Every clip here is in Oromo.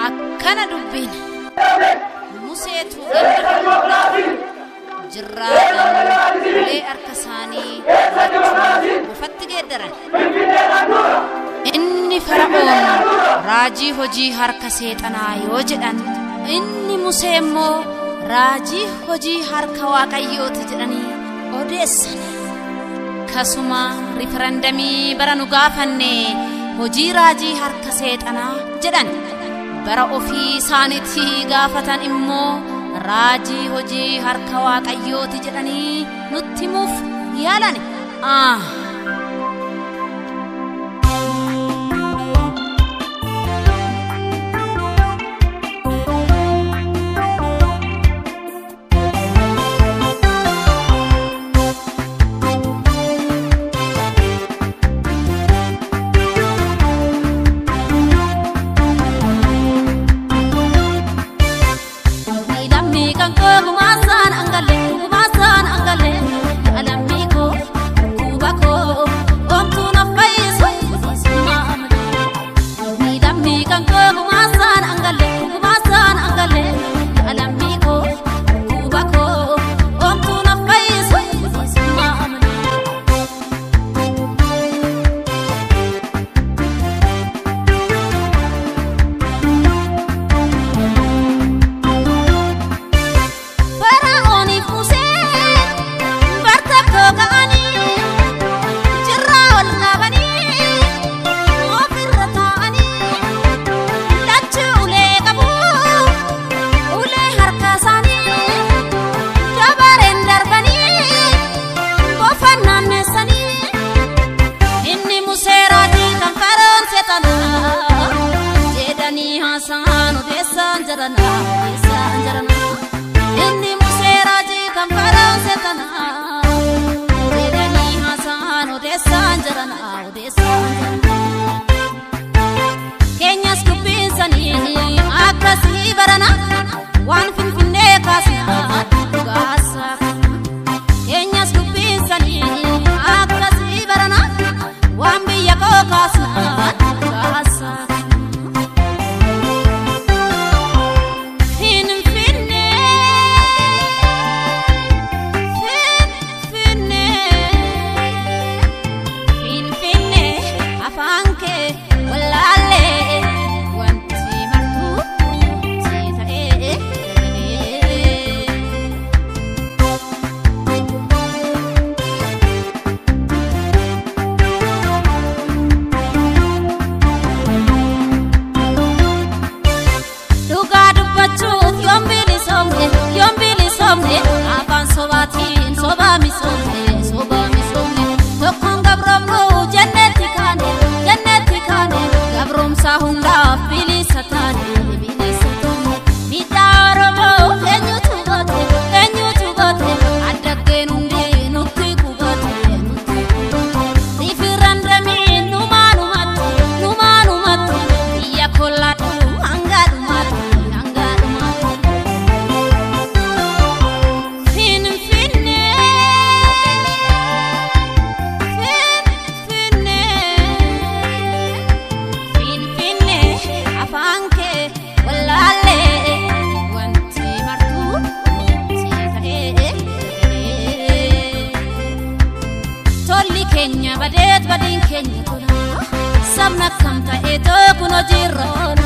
akkana dubbin museetu jirraadhaan ulee harka isaanii ufatti geeddaran inni fara'oon raajii hojii harka seexanaa yoo jedhan inni Musee immoo raajii hojii harka Waaqayyooti jedhanii odeessan. Kasuma riferendamii bara nu gaafanne hojii raajii harka seexanaa jedhan bara ofii isaaniitti gaafatan immoo raajii hojii harka Waaqayyooti jedhanii nutti himuuf yaalan. Inni Musee raajii kan fara'oon seexanaa jedhanii haasa'an odeessaan jirana. Keenyas dubbinsanii akkasii barana waan Finfinnee kaasnaa dhugaasa. Keenyas dubbinsanii akkasii barana waan biyya koo kaasnaa dhugaasa. Kenya badet badin Kenya tola sabna kamta eto kuno jirron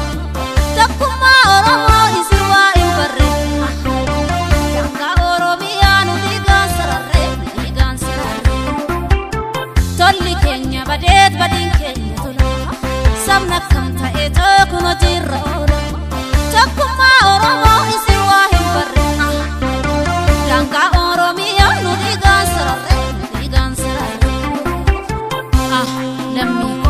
takuma oromo isirwa imbarre yanga oromianu digan sarare tolli Kenya badet badin Kenya tola sabna kamta eto kuno jirron takuma oromo isirwa imbarre yanga oromianu digan sarare Let me